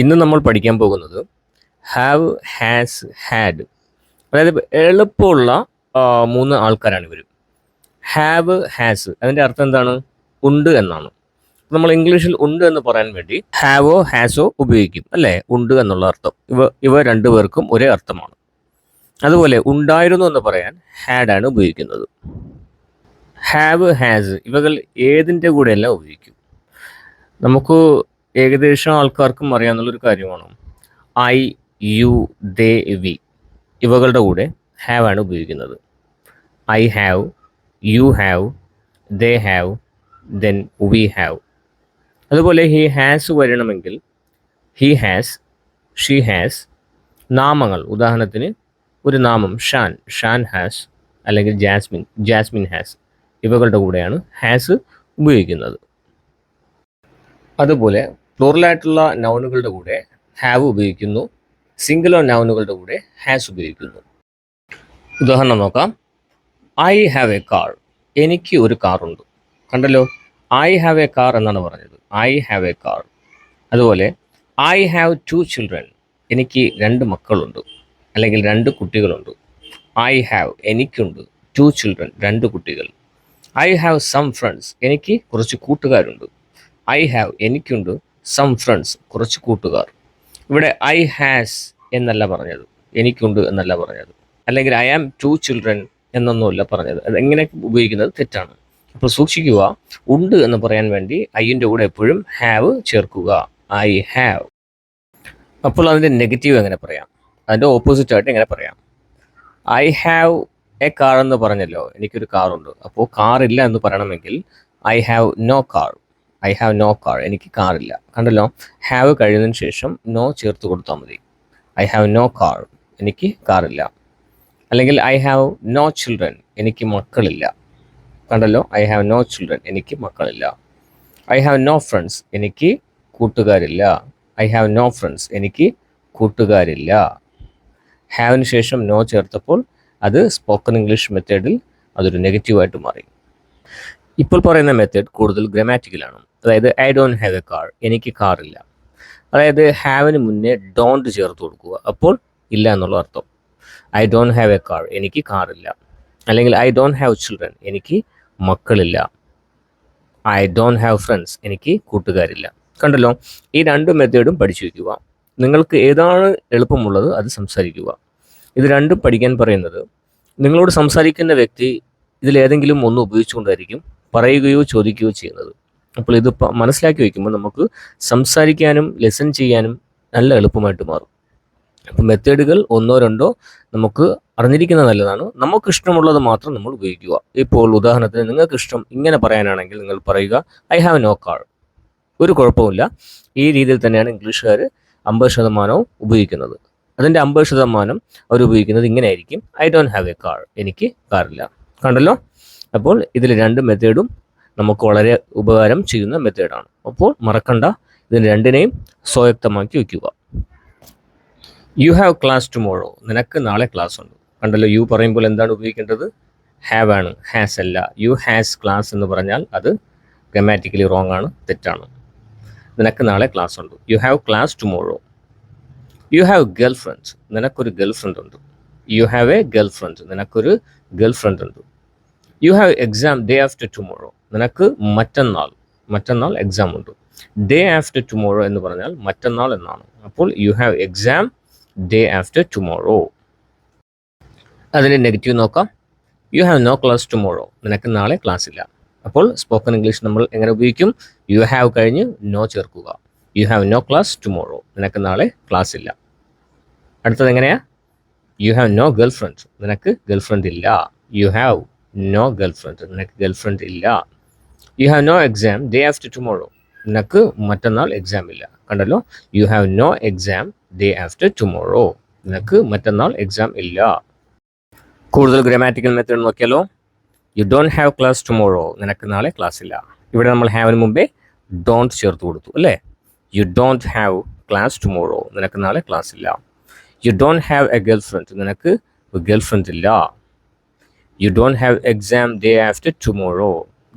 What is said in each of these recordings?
ഇന്ന് നമ്മൾ പഠിക്കാൻ പോകുന്നത് ഹാവ്, ഹാസ്, ഹാഡ്. അതായത് എളുപ്പമുള്ള മൂന്ന് ആൾക്കാരാണ് ഇവർ. ഹാവ്, ഹാസ് അതിൻ്റെ അർത്ഥം എന്താണ്? ഉണ്ട് എന്നാണ്. നമ്മൾ ഇംഗ്ലീഷിൽ ഉണ്ട് എന്ന് പറയാൻ വേണ്ടി ഹാവോ ഹാസോ ഉപയോഗിക്കും, അല്ലേ? ഉണ്ട് എന്നുള്ള അർത്ഥം. ഇവ രണ്ടുപേർക്കും ഒരേ അർത്ഥമാണ്. അതുപോലെ ഉണ്ടായിരുന്നു എന്ന് പറയാൻ ഹാഡാണ് ഉപയോഗിക്കുന്നത്. ഹാവ്, ഹാസ് ഇവകൾ ഏതിൻ്റെ കൂടെയെല്ലാം ഉപയോഗിക്കും? നമുക്ക് ഏകദേശം ആൾക്കാർക്കും അറിയാവുന്നൊരു കാര്യമാണ് ഐ, യു, ദേ, വി ഇവകളുടെ കൂടെ ഹാവ് ആണ് ഉപയോഗിക്കുന്നത്. I have, you have, they have, then we have. അതുപോലെ ഹി ഹാസ് വരണമെങ്കിൽ ഹി ഹാസ്, ഷീ ഹാസ്. നാമങ്ങൾ, ഉദാഹരണത്തിന് ഒരു നാമം ഷാൻ, ഷാൻ ഹാസ്, അല്ലെങ്കിൽ ജാസ്മിൻ, ജാസ്മിൻ ഹാസ് ഇവകളുടെ കൂടെയാണ് ഹാസ് ഉപയോഗിക്കുന്നത്. അതുപോലെ പ്ലൂറലായിട്ടുള്ള നൗണുകളുടെ കൂടെ ഹാവ് ഉപയോഗിക്കുന്നു, സിംഗുലർ നൗണുകളുടെ കൂടെ ഹാസ് ഉപയോഗിക്കുന്നു. ഉദാഹരണം നോക്കാം. ഐ ഹാവ് എ കാർ, എനിക്ക് ഒരു കാറുണ്ട്. കണ്ടല്ലോ, ഐ ഹാവ് എ കാർ എന്നാണ് പറഞ്ഞത്. I have a car. അതുപോലെ ഐ ഹാവ് 2 ചിൽഡ്രൻ, എനിക്ക് 2 മക്കളുണ്ട്, അല്ലെങ്കിൽ 2 കുട്ടികളുണ്ട്. ഐ ഹാവ്, എനിക്കുണ്ട് 2 ചിൽഡ്രൻ, 2 കുട്ടികൾ. ഐ ഹാവ് സം ഫ്രണ്ട്സ്, എനിക്ക് കുറച്ച് കൂട്ടുകാരുണ്ട്. ഐ ഹാവ്, എനിക്കുണ്ട് സം ഫ്രണ്ട്സ്, കുറച്ച് കൂട്ടുകാർ. ഇവിടെ ഐ ഹാസ് എന്നല്ല പറഞ്ഞത്, എനിക്കുണ്ട് എന്നല്ല പറഞ്ഞത്, അല്ലെങ്കിൽ ഐ ആം 2 ചിൽഡ്രൻ എന്നൊന്നുമല്ല പറഞ്ഞത്. അത് എങ്ങനെ ഉപയോഗിക്കുന്നത് തെറ്റാണ്. അപ്പോൾ സൂക്ഷിക്കുക, ഉണ്ട് എന്ന് പറയാൻ വേണ്ടി ഐൻ്റെ കൂടെ എപ്പോഴും ഹാവ് ചേർക്കുക. I have. അപ്പോൾ അതിൻ്റെ നെഗറ്റീവ് എങ്ങനെ പറയാം? അതിൻ്റെ ഓപ്പോസിറ്റായിട്ട് എങ്ങനെ പറയാം? ഐ ഹാവ് എ കാർ എന്ന് പറഞ്ഞല്ലോ, എനിക്കൊരു കാറുണ്ട്. അപ്പോൾ കാറില്ല എന്ന് പറയണമെങ്കിൽ I have no car. I have no car, എനിക്ക് കാറില്ല. കണ്ടല്ലോ, ഹാവ് കഴിയുന്നതിന് ശേഷം നോ ചേർത്ത് കൊടുത്താൽ മതി. ഐ ഹാവ് നോ കാർ, എനിക്ക് കാറില്ല. അല്ലെങ്കിൽ ഐ ഹാവ് നോ ചിൽഡ്രൻ, എനിക്ക് മക്കളില്ല. കണ്ടല്ലോ, ഐ ഹാവ് നോ ചിൽഡ്രൻ, എനിക്ക് മക്കളില്ല. ഐ ഹാവ് നോ ഫ്രണ്ട്സ്, എനിക്ക് കൂട്ടുകാരില്ല. ഐ ഹാവ് നോ ഫ്രണ്ട്സ്, എനിക്ക് കൂട്ടുകാരില്ല. ഹാവിന് ശേഷം നോ ചേർത്തപ്പോൾ അത് സ്പോക്കൺ ഇംഗ്ലീഷ് മെത്തേഡിൽ അതൊരു നെഗറ്റീവായിട്ട് മാറി. ഇപ്പോൾ പറയുന്ന മെത്തേഡ് കൂടുതൽ ഗ്രാമാറ്റിക്കലാണ്. അതായത് I don't have a car, എനിക്ക് കാറില്ല. അതായത് ഹാവിന് മുന്നേ ഡോണ്ട് ചേർത്ത് കൊടുക്കുക, അപ്പോൾ ഇല്ല എന്നുള്ള അർത്ഥം. I don't have a car, എനിക്ക് കാറില്ല. അല്ലെങ്കിൽ ഐ ഡോണ്ട് ഹാവ് ചിൽഡ്രൻ, എനിക്ക് മക്കളില്ല. ഐ ഡോണ്ട് ഹാവ് ഫ്രണ്ട്സ്, എനിക്ക് കൂട്ടുകാരില്ല. കണ്ടല്ലോ, ഈ 2 മെത്തേഡും പഠിച്ചു വയ്ക്കുക. നിങ്ങൾക്ക് ഏതാണ് എളുപ്പമുള്ളത് അത് സംസാരിക്കുക. ഇത് രണ്ടും പഠിക്കാൻ പറയുന്നത് നിങ്ങളോട് സംസാരിക്കുന്ന വ്യക്തി ഇതിലേതെങ്കിലും ഒന്ന് ഉപയോഗിച്ചുകൊണ്ടായിരിക്കും പറയുകയോ ചോദിക്കുകയോ ചെയ്യുന്നത്. അപ്പോൾ ഇത് മനസ്സിലാക്കി വയ്ക്കുമ്പോൾ നമുക്ക് സംസാരിക്കാനും ലെസൺ ചെയ്യാനും നല്ല എളുപ്പമായിട്ട് മാറും. അപ്പോൾ മെത്തേഡുകൾ 1 2 നമുക്ക് അറിഞ്ഞിരിക്കുന്നത് നല്ലതാണ്. നമുക്ക് ഇഷ്ടമുള്ളത് മാത്രം നമ്മൾ ഉപയോഗിക്കുക. ഇപ്പോൾ ഉദാഹരണത്തിന് നിങ്ങൾക്ക് ഇഷ്ടം ഇങ്ങനെ പറയാനാണെങ്കിൽ നിങ്ങൾ പറയുക ഐ ഹാവ് നോ കാർ. ഒരു കുഴപ്പമില്ല. ഈ രീതിയിൽ തന്നെയാണ് ഇംഗ്ലീഷുകാർ 50% ഉപയോഗിക്കുന്നത്. അതിൻ്റെ 50% അവർ ഉപയോഗിക്കുന്നത് ഇങ്ങനെ ആയിരിക്കും: I don't have a car, എനിക്ക് കാറില്ല. കണ്ടല്ലോ, അപ്പോൾ ഇതിൽ 2 മെത്തേഡും നമുക്ക് വളരെ ഉപകാരം ചെയ്യുന്ന മെത്തേഡാണ്. അപ്പോൾ മറക്കണ്ട, ഇതിന് 2നെയും സ്വായത്തമാക്കി വയ്ക്കുക. യു ഹാവ് ക്ലാസ് ടുമോറോ, നിനക്ക് നാളെ ക്ലാസ് ഉണ്ട്. കണ്ടല്ലോ, യു പറയുമ്പോൾ എന്താണ് ഉപയോഗിക്കേണ്ടത്? ഹാവ് ആണ്, ഹാസ് അല്ല. യു ഹാസ് ക്ലാസ് എന്ന് പറഞ്ഞാൽ അത് ഗ്രാമാറ്റിക്കലി റോങ് ആണ്, തെറ്റാണ്. നിനക്ക് നാളെ ക്ലാസ് ഉണ്ട്. You have class tomorrow. You have girl friends, നിനക്കൊരു ഗേൾ ഫ്രണ്ട് ഉണ്ട്. You have A girl friend, നിനക്കൊരു ഗേൾ ഫ്രണ്ട് ഉണ്ട്. U have exam day after tomorrow, നിനക്ക് മറ്റന്നാൾ എക്സാം ഉണ്ട്. ഡേ ആഫ്റ്റർ ടുമോറോ എന്ന് പറഞ്ഞാൽ മറ്റന്നാൾ എന്നാണ്. അപ്പോൾ you have exam day after tomorrow. അതിൻ്റെ നെഗറ്റീവ് നോക്കാം. You have no class tomorrow, നിനക്ക് നാളെ ക്ലാസ് ഇല്ല. അപ്പോൾ സ്പോക്കൺ ഇംഗ്ലീഷ് നമ്മൾ എങ്ങനെ ഉപയോഗിക്കും? യു ഹാവ് കഴിഞ്ഞ് നോ ചേർക്കുക. You have no class tomorrow, നിനക്ക് നാളെ ക്ലാസ് ഇല്ല. അടുത്തത് എങ്ങനെയാ? You have no girl friend, നിനക്ക് ഗേൾ ഫ്രണ്ട് ഇല്ല. You have no girl friend, നിനക്ക് ഗേൾ ഫ്രണ്ട് ഇല്ല. You have no exam day after tomorrow, നിനക്ക് മറ്റന്നാൾ എക്സാം ഇല്ല. കണ്ടല്ലോ, you have no exam day after tomorrow, നിനക്ക് മറ്റന്നാൾ എക്സാം ഇല്ല. കൂടുതൽ ഗ്രാമാറ്റിക്കൽ മെത്തേഡ് നോക്കിയാലോ. You don't have class tomorrow, നിനക്ക് നാളെ ക്ലാസ് ഇല്ല. ഇവിടെ നമ്മൾ ഹാവിന് മുമ്പേ ഡോണ്ട് ചേർത്ത് കൊടുത്തു, അല്ലേ? U don't have class tomorrow, നിനക്ക് നാളെ ക്ലാസ് ഇല്ല. U don't have A girl friend, നിനക്ക് ഗേൾ ഫ്രണ്ട് ഇല്ല. U don't have exam day after tomorrow,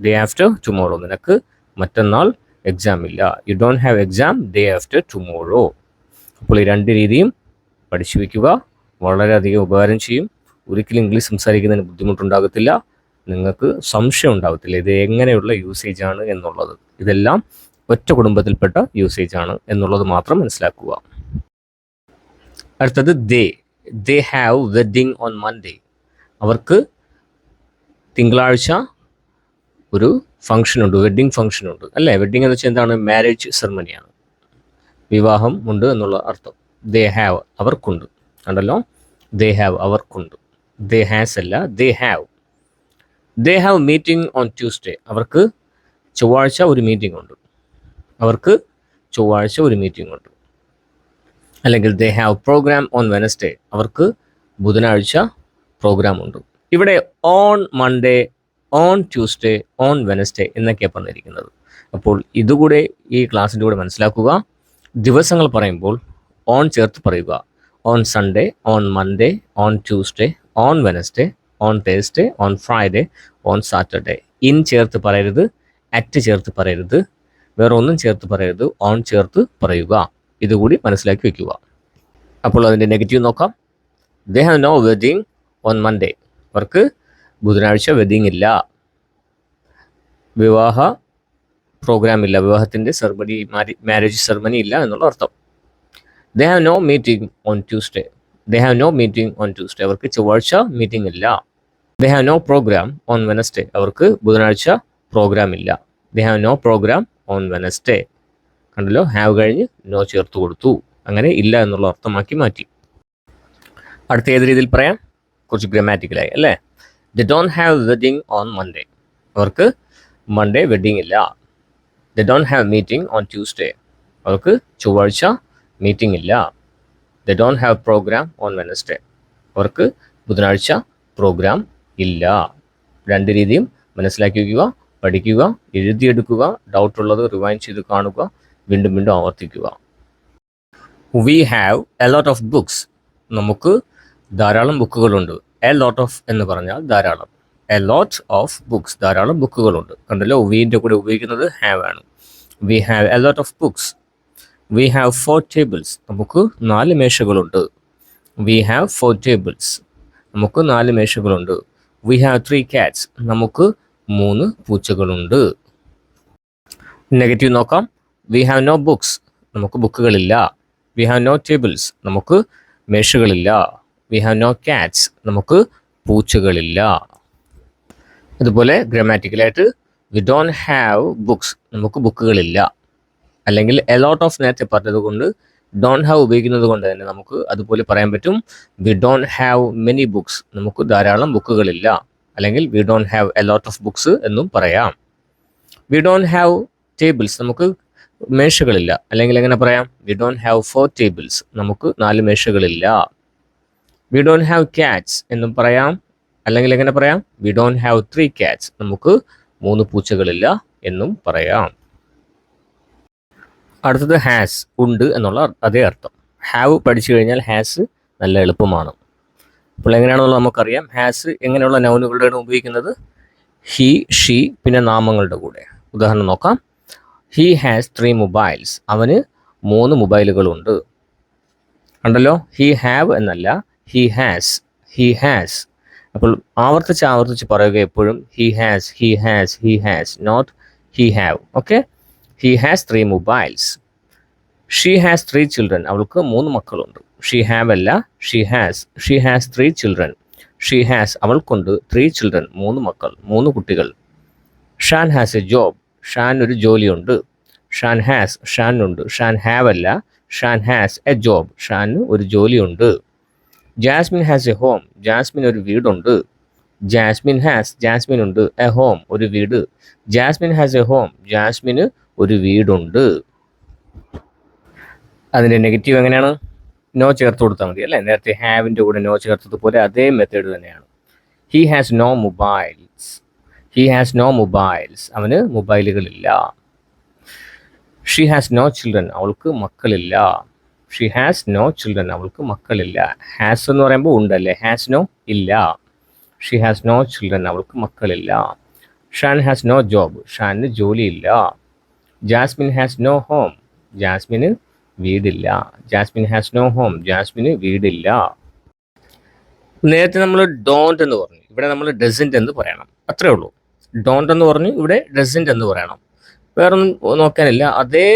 day after tomorrow, നിനക്ക് മറ്റന്നാൾ എക്സാം ഇല്ല. U don't have exam day after tomorrow, അപ്പോൾ ഈ രണ്ട് രീതിയും പഠിച്ചു വയ്ക്കുക, വളരെയധികം ഉപകാരം ചെയ്യും. ഒരിക്കലും ഇംഗ്ലീഷ് സംസാരിക്കുന്നതിന് ബുദ്ധിമുട്ടുണ്ടാകത്തില്ല, നിങ്ങൾക്ക് സംശയം ഉണ്ടാകത്തില്ല ഇത് എങ്ങനെയുള്ള യൂസേജ് ആണ് എന്നുള്ളത്. ഇതെല്ലാം ഒറ്റ കുടുംബത്തിൽപ്പെട്ട യൂസേജ് ആണ് എന്നുള്ളത് മാത്രം മനസ്സിലാക്കുക. അടുത്തത് they have wedding on Monday. അവർക്ക് തിങ്കളാഴ്ച ഒരു ഫംഗ്ഷനുണ്ട്, വെഡ്ഡിങ് ഫംഗ്ഷനുണ്ട് അല്ലേ. വെഡ്ഡിങ് എന്ന് വെച്ചാൽ എന്താണ്? മാരേജ് സെറമണിയാണ്, വിവാഹം ഉണ്ട് എന്നുള്ള അർത്ഥം. ദേ ഹാവ് അവർക്കുണ്ട്, കണ്ടല്ലോ. ദേ ഹാവ് അവർക്കുണ്ട്, ദേ ഹാസ് അല്ല, they have. They have meeting on Tuesday. അവർക്ക് ചൊവ്വാഴ്ച ഒരു മീറ്റിംഗ് ഉണ്ട്, അവർക്ക് ചൊവ്വാഴ്ച ഒരു മീറ്റിംഗ് ഉണ്ട്. അല്ലെങ്കിൽ they have program on Wednesday. അവർക്ക് ബുധനാഴ്ച പ്രോഗ്രാം ഉണ്ട്. ഇവിടെ on Monday, on Tuesday, on Wednesday എന്നൊക്കെയാണ് പറഞ്ഞിരിക്കുന്നത്. അപ്പോൾ ഇതുകൂടെ ഈ ക്ലാസ്സിൻ്റെ കൂടെ മനസ്സിലാക്കുക. ദിവസങ്ങൾ പറയുമ്പോൾ ഓൺ ചേർത്ത് പറയുക. On Sunday, on Monday, on Tuesday, on Wednesday, on Thursday, on Friday, on Saturday. In ചേർത്ത് പറയരുത്, അറ്റ് ചേർത്ത് പറയരുത്, വേറെ ഒന്നും ചേർത്ത് പറയരുത്, ഓൺ ചേർത്ത് പറയുക. ഇതുകൂടി മനസ്സിലാക്കി വെക്കുക. അപ്പോൾ അതിൻ്റെ നെഗറ്റീവ് നോക്കാം. They have no wedding on Monday. അവർക്ക് ബുധനാഴ്ച വെഡിങ് ഇല്ല, വിവാഹ പ്രോഗ്രാം ഇല്ല, വിവാഹത്തിൻ്റെ സെറമണി, മാരേജ് സെറമണി ഇല്ല എന്നുള്ള അർത്ഥം. They have no meeting on Tuesday. They have no meeting on Tuesday. അവർക്ക് ചൊവ്വാഴ്ച മീറ്റിംഗ് ഇല്ല. They have no program on Wednesday. അവർക്ക് ബുധനാഴ്ച പ്രോഗ്രാം ഇല്ല. They have no program on Wednesday. കണ്ടല്ലോ, ഹാവ് കഴിഞ്ഞ് നോ ചേർത്ത് കൊടുത്തു, അങ്ങനെ ഇല്ല എന്നുള്ള അർത്ഥമാക്കി മാറ്റി. അടുത്ത ഏത് രീതിയിൽ പറയാം? കുറച്ച് ഗ്രാമാറ്റിക്കലായി അല്ലേ. They don't have wedding on Monday. അവർക്ക് മൺഡേ വെഡിങ് ഇല്ല. They don't have meeting on Tuesday. അവർക്ക് ചൊവ്വാഴ്ച മീറ്റിംഗ് ഇല്ല. They don't have program on Wednesday. അവർക്ക് ബുധനാഴ്ച പ്രോഗ്രാം ഇല്ല. രണ്ട് രീതിയും മനസ്സിലാക്കി വയ്ക്കുക, പഠിക്കുക, എഴുതിയെടുക്കുക, ഡൗട്ടുള്ളത് റിവൈൻഡ് ചെയ്ത് കാണുക, വീണ്ടും വീണ്ടും ആവർത്തിക്കുക. We have a lot of books. നമുക്ക് ധാരാളം ബുക്കുകളുണ്ട്. എ ലോട്ട് ഓഫ് എന്ന് പറഞ്ഞാൽ ധാരാളം. എ ലോട്ട് ഓഫ് ബുക്സ്, ധാരാളം ബുക്കുകളുണ്ട്. കണ്ടല്ലോ, വീൻ്റെ കൂടെ ഉപയോഗിക്കുന്നത് ഹാവ് ആണ്. We have a lot of books. We have 4 tables. നമുക്ക് 4 മേശകളുണ്ട്. We have 4 tables. നമുക്ക് 4 മേശകളുണ്ട്. We have 3 cats. നമുക്ക് 3 പൂച്ചകളുണ്ട്. നെഗറ്റീവ് നോക്കാം. We have no books. നമുക്ക് ബുക്കുകളില്ല. We have no tables. നമുക്ക് മേശകളില്ല. We have no cats. നമുക്ക് പൂച്ചകളില്ല. അതുപോലെ ഗ്രാമാറ്റിക്കലായിട്ട് വി ഡോണ്ട് ഹാവ് ബുക്സ്. നമുക്ക് ബുക്കുകളില്ല. അല്ലെങ്കിൽ എ ലോട്ട് ഓഫ് നേരത്തെ പറഞ്ഞത് കൊണ്ട് ഡോണ്ട് ഹാവ് ഉപയോഗിക്കുന്നത് കൊണ്ട് തന്നെ നമുക്ക് അതുപോലെ പറയാൻ പറ്റും. V don't have many books. നമുക്ക് ധാരാളം ബുക്കുകളില്ല. അല്ലെങ്കിൽ V don't have a lot of books എന്നും പറയാം. V don't have tables. നമുക്ക് മേശകളില്ല. അല്ലെങ്കിൽ എങ്ങനെ പറയാം? V don't have 4 tables. നമുക്ക് 4 മേശകളില്ല. വി ഡോണ്ട് ഹാവ് ക്യാറ്റ്സ് എന്നും പറയാം. അല്ലെങ്കിൽ എങ്ങനെ പറയാം? V don't have 3 cats. നമുക്ക് 3 പൂച്ചകളില്ല എന്നും പറയാം. അടുത്തത് ഹാസ്, ഉണ്ട് എന്നുള്ള അതേ അർത്ഥം. ഹാവ് പഠിച്ചു കഴിഞ്ഞാൽ ഹാസ് നല്ല എളുപ്പമാണ്. അപ്പോൾ എങ്ങനെയാണെന്നുള്ളത് നമുക്കറിയാം. ഹാസ് എങ്ങനെയുള്ള നൗനുകളുടെയാണ് ഉപയോഗിക്കുന്നത്? ഹി, ഷീ, പിന്നെ നാമങ്ങളുടെ കൂടെ. ഉദാഹരണം നോക്കാം. He has 3 mobiles. അവന് 3 മൊബൈലുകളുണ്ട്. കണ്ടല്ലോ, ഹി ഹാവ് എന്നല്ല, ഹി ഹാസ്. He has. അപ്പോൾ ആവർത്തിച്ച് പറയുക എപ്പോഴും he has, he has, he has, not he have. Okay. He has 3 mobiles. She has 3 children. അവൾക്ക് 3 മക്കളുണ്ട്. ഷീ ഹാവ് അല്ല, she has. She has 3 children. She has അവൾക്കുണ്ട് 3 children, 3 മക്കൾ, 3 കുട്ടികൾ. Shan has a job. Shan ഒരു ജോലിയുണ്ട്. ഷാൻ ഹാസ്, ഷാനുണ്ട്. ഷാൻ ഹാവ് അല്ല, ഷാൻ ഹാസ് എ ജോബ്. ഷാന് ഒരു ജോലിയുണ്ട്. Jasmine has a home. Jasmine ഒരു വീടുണ്ട്. ജാസ്മിൻ ഹാസ്, ജാസ്മിൻ ഉണ്ട്, എ ഹോം ഒരു വീട്. Jasmine has a home. ജാസ്മിന് ഒരു വീടുണ്ട്. അതിൻ്റെ നെഗറ്റീവ് എങ്ങനെയാണ്? നോ ചേർത്ത് കൊടുത്താൽ മതി അല്ലേ. നേരത്തെ ഹാവിൻ്റെ കൂടെ നോ ചേർത്തതുപോലെ അതേ മെത്തേഡ് തന്നെയാണ്. He has no mobiles. He has no mobiles. അവന് മൊബൈലുകളില്ല. She has no children. അവൾക്ക് മക്കളില്ല. She has no children. അവൾക്ക് മക്കളില്ല. ഹാസ് എന്ന് പറയുമ്പോൾ ഉണ്ടല്ലേ. ഹാസ് നോ ഇല്ല. She has no children. അവൾക്ക് മക്കളില്ല. Shan has no job. ഷാനിന് ജോലിയില്ല. Jasmine has no home. ജാസ്മിന് വീടില്ല. Jasmine has no home. ജാസ്മിന് വീടില്ല. നേരത്തെ നമ്മൾ ഡോണ്ട് എന്ന് പറഞ്ഞു, ഇവിടെ നമ്മൾ ഡസൻറ്റ് എന്ന് പറയണം. അത്രേ ഉള്ളൂ. ഡോണ്ട് എന്ന് പറഞ്ഞു, ഇവിടെ ഡസൻറ്റ് എന്ന് പറയണം. വേറൊന്നും നോക്കാനില്ല. അതേ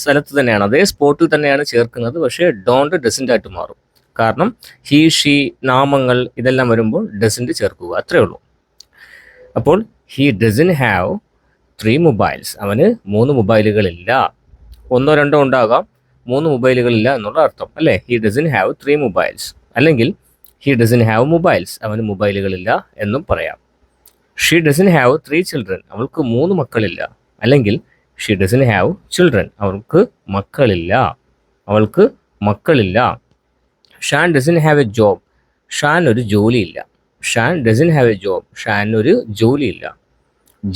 സ്ഥലത്ത് തന്നെയാണ്, അതേ സ്പോട്ടിൽ തന്നെയാണ് ചേർക്കുന്നത്. പക്ഷേ ഡോണ്ട് ഡസൻറ്റ് ആയിട്ട് മാറും. കാരണം ഹി ഷീ നാമങ്ങൾ ഇതെല്ലാം വരുമ്പോൾ ഡസൻറ്റ് ചേർക്കുക. അത്രേ ഉള്ളൂ. അപ്പോൾ ഹി ഡസൻ ഹാവ് 3 മൊബൈൽസ്. അവന് 3 മൊബൈലുകളില്ല. 1 2 ഉണ്ടാകാം, 3 മൊബൈലുകളില്ല എന്നുള്ള അർത്ഥം അല്ലേ. He doesn't have 3 mobiles. അല്ലെങ്കിൽ ഹി ഡസൻ ഹാവ് മൊബൈൽസ്. അവന് മൊബൈലുകളില്ല എന്നും പറയാം. She doesn't have 3 children. അവൾക്ക് 3 മക്കളില്ല. അല്ലെങ്കിൽ ഷീ ഡസൻ ഹാവ് ചിൽഡ്രൻ. അവൾക്ക് മക്കളില്ല. അവൾക്ക് മക്കളില്ല. Shan doesn't have a job. Shan ഒരു ജോലിയില്ല. Shan doesn't have a job. Shan ഒരു ജോലിയില്ല.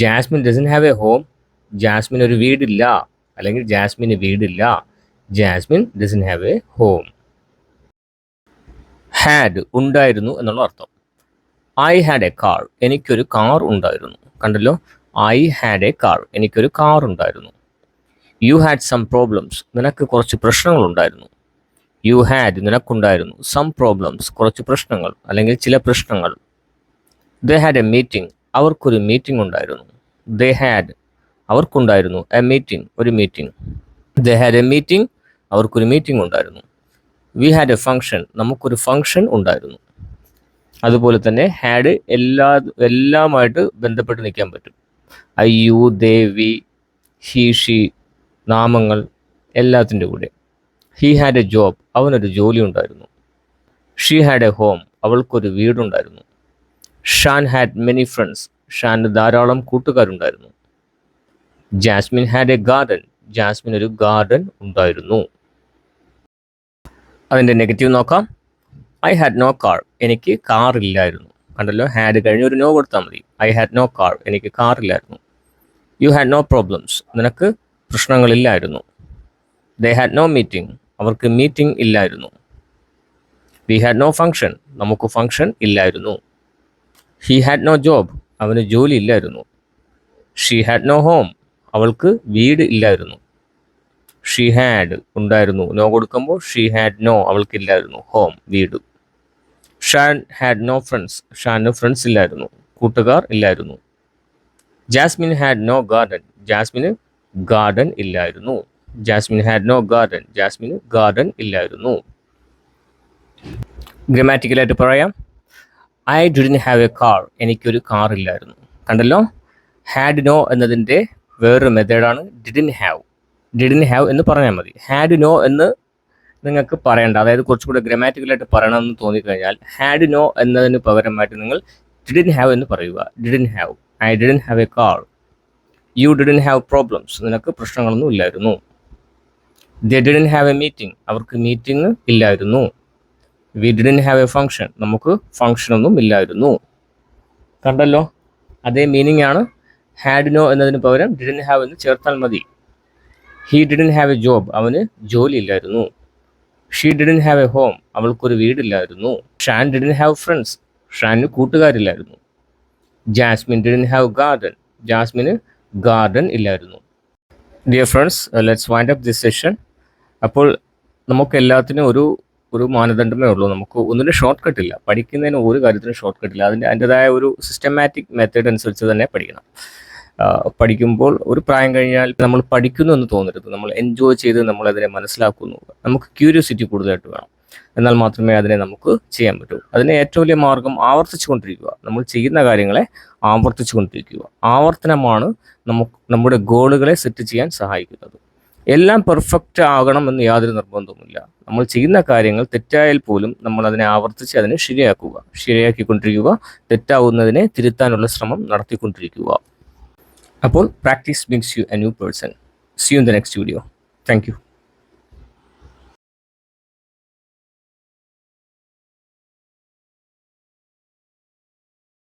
Jasmine doesn't have a home. Jasmine ഒരു വീടില്ല. അല്ലെങ്കിൽ ജാസ്മിന് വീടില്ല. Jasmine doesn't have a home. Had ഉണ്ടായിരുന്നു എന്നുള്ള അർത്ഥം. I had a car. എനിക്കൊരു കാർ ഉണ്ടായിരുന്നു. കണ്ടല്ലോ, ഐ ഹാഡ് എ കാർ. എനിക്കൊരു കാർ ഉണ്ടായിരുന്നു. You had some problems. നിനക്ക് കുറച്ച് പ്രശ്നങ്ങൾ ഉണ്ടായിരുന്നു. യു ഹാഡ് നിനക്കുണ്ടായിരുന്നു. സം പ്രോബ്ലംസ് കുറച്ച് പ്രശ്നങ്ങൾ അല്ലെങ്കിൽ ചില പ്രശ്നങ്ങൾ. They had a meeting. അവർക്കൊരു മീറ്റിംഗ് ഉണ്ടായിരുന്നു. ദേ ഹാഡ് അവർക്കുണ്ടായിരുന്നു. എ മീറ്റിംഗ് ഒരു meeting. They had a meeting അവർക്കൊരു മീറ്റിംഗ് ഉണ്ടായിരുന്നു. We had a function. നമുക്കൊരു ഫംഗ്ഷൻ ഉണ്ടായിരുന്നു. അതുപോലെ തന്നെ ഹാഡ് എല്ലാമായിട്ട് ബന്ധപ്പെട്ട് നിൽക്കാൻ പറ്റും. I you they we he she നാമങ്ങൾ എല്ലാത്തിൻ്റെ കൂടെ. He had a job. അവനൊരു ജോലി ഉണ്ടായിരുന്നു. She had a home. അവൾക്കൊരു വീടുണ്ടായിരുന്നു. Shan had many friends. ഷാന് ധാരാളം കൂട്ടുകാരുണ്ടായിരുന്നു. Jasmine had A garden. Jasmine ഒരു ഗാർഡൻ ഉണ്ടായിരുന്നു. അതിൻ്റെ നെഗറ്റീവ് നോക്കാം. I had no car. എനിക്ക് കാറില്ലായിരുന്നു. കണ്ടല്ലോ, ഹാഡ് കഴിഞ്ഞ് ഒരു നോ കൊടുത്താൽ മതി. I had no car. എനിക്ക് കാറില്ലായിരുന്നു. You had no problems. നിനക്ക് പ്രശ്നങ്ങളില്ലായിരുന്നു. They had no meeting. അവർക്ക് മീറ്റിംഗ് ഇല്ലായിരുന്നു. We had no function. നമുക്ക് ഫംഗ്ഷൻ ഇല്ലായിരുന്നു. He had no job. അവന് ജോലി ഇല്ലായിരുന്നു. She had no home. അവൾക്ക് വീട് ഇല്ലായിരുന്നു. ഷീ ഹാഡ് ഉണ്ടായിരുന്നു. നോ കൊടുക്കുമ്പോൾ ഷീ ഹാഡ് നോ അവൾക്കില്ലായിരുന്നു. ഹോം വീട്. Shan had no friends. ഷാന് ഫ്രണ്ട്സ് ഇല്ലായിരുന്നു. കൂട്ടുകാർ ഇല്ലായിരുന്നു. Jasmine had no garden. ജാസ്മിന് ഗാർഡൻ ഇല്ലായിരുന്നു. Jasmine had no garden. ജാസ്മിന് ഗാർഡൻ ഇല്ലായിരുന്നു. ഗ്രമാറ്റിക്കലായിട്ട് പറയാം. I didn't have a car. എനിക്കൊരു കാർ ഇല്ലായിരുന്നു. കണ്ടല്ലോ, ഹാഡ് നോ എന്നതിൻ്റെ വേറൊരു മെത്തേഡാണ് ഡിഡ്ന്റ് ഹാവ്. ഡിഡ്ന്റ് ഹാവ് എന്ന് പറഞ്ഞാൽ മതി. ഹാഡ് നോ എന്ന് നിങ്ങൾക്ക് പറയണ്ട. അതായത് കുറച്ചുകൂടെ ഗ്രമാറ്റിക്കലായിട്ട് പറയണമെന്ന് തോന്നിക്കഴിഞ്ഞാൽ ഹാഡ് നോ എന്നതിന് പകരമായിട്ട് നിങ്ങൾ ഡിഡ്ന്റ് ഹാവ് എന്ന് പറയുക. Didn't have. I didn't have a car. You didn't have problems. നിനക്ക് പ്രശ്നങ്ങളൊന്നും ഇല്ലായിരുന്നു. They didn't have a meeting. അവർക്ക് മീറ്റിംഗ് ഇല്ലായിരുന്നു. We didn't have a function. നമുക്ക് ഫംഗ്ഷനൊന്നും ഇല്ലായിരുന്നു. കണ്ടല്ലോ, അതേ മീനിങ് ആണ്. ഹാഡ് നോ എന്നതിന് പകരം ഡിഡ്ന്റ് ഹാവ് എന്ന് ചേർത്താൽ മതി. He didn't have a job. അവന് ജോലി ഇല്ലായിരുന്നു. She didn't have a home. അവൾക്കൊരു വീടില്ലായിരുന്നു. Shan didn't have friends. ഷാന് കൂട്ടുകാരില്ലായിരുന്നു. Jasmine didn't have garden. ജാസ്മിന് ഗാർഡൻ ഇല്ലായിരുന്നു. Dear friends, let's wind up this session. അപ്പോൾ നമുക്ക് എല്ലാത്തിനും ഒരു മാനദണ്ഡമേ ഉള്ളൂ. നമുക്ക് ഒന്നിനും ഷോർട്ട് കട്ടില്ല. പഠിക്കുന്നതിന് ഒരു കാര്യത്തിനും ഷോർട്ട് കട്ടില്ല. അതിൻ്റെതായ ഒരു സിസ്റ്റമാറ്റിക് മെത്തേഡ് അനുസരിച്ച് തന്നെ പഠിക്കണം. പഠിക്കുമ്പോൾ ഒരു പ്രായം കഴിഞ്ഞാൽ നമ്മൾ പഠിക്കുന്നു എന്ന് തോന്നരുത്. നമ്മൾ എൻജോയ് ചെയ്ത് നമ്മളതിനെ മനസ്സിലാക്കുന്നു. നമുക്ക് ക്യൂരിയോസിറ്റി കൂടുതലായിട്ട് വേണം. എന്നാൽ മാത്രമേ അതിനെ നമുക്ക് ചെയ്യാൻ പറ്റൂ. അതിന് ഏറ്റവും വലിയ മാർഗം ആവർത്തിച്ചു കൊണ്ടിരിക്കുക. നമ്മൾ ചെയ്യുന്ന കാര്യങ്ങളെ ആവർത്തിച്ചു കൊണ്ടിരിക്കുക. ആവർത്തനമാണ് നമ്മുടെ ഗോളുകളെ സെറ്റ് ചെയ്യാൻ സഹായിക്കുന്നത്. എല്ലാം പെർഫെക്റ്റ് ആകണമെന്ന് യാതൊരു നിർബന്ധവുമില്ല. നമ്മൾ ചെയ്യുന്ന കാര്യങ്ങൾ തെറ്റായാൽ പോലും നമ്മൾ അതിനെ ആവർത്തിച്ച് അതിനെ ശരിയാക്കിക്കൊണ്ടിരിക്കുക. തെറ്റാവുന്നതിനെ തിരുത്താനുള്ള ശ്രമം നടത്തിക്കൊണ്ടിരിക്കുക. അപ്പോൾ practice makes you a new person. See you in the next video. Thank U.